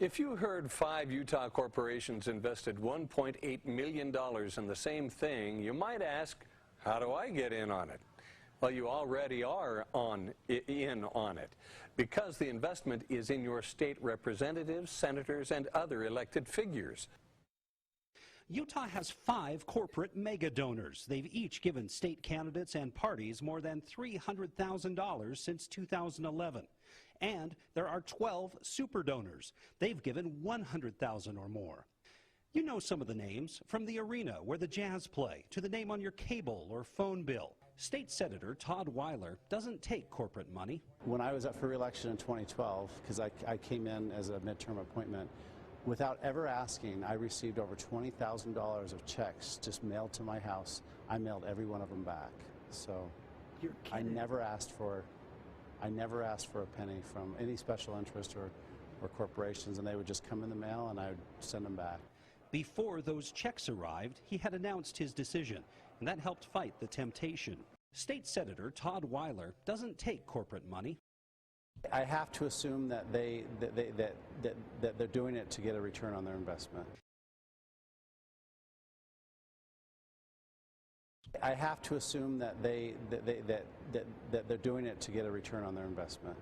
If you heard 5 Utah corporations invested $1.8 million in the same thing, you might ask, how do I get in on it? Well, you already are in on it, because the investment is in your state representatives, senators, and other elected figures. Utah has 5 corporate mega donors. They've each given state candidates and parties more than $300,000 since 2011. And there are 12 super donors. They've given $100,000 or more. You know some of the names, from the arena where the Jazz play to the name on your cable or phone bill. State Senator Todd Weiler doesn't take corporate money. When I was up for re-election in 2012, because I came in as a midterm appointment, without ever asking, I received over $20,000 of checks just mailed to my house. I mailed every one of them back. So I never asked for a penny from any special interest or corporations, and they would just come in the mail and I would send them back. Before those checks arrived, he had announced his decision, and that helped fight the temptation. State Senator Todd Weiler doesn't take corporate money. I have to assume that they're doing it to get a return on their investment. I have to assume that they're doing it to get a return on their investment.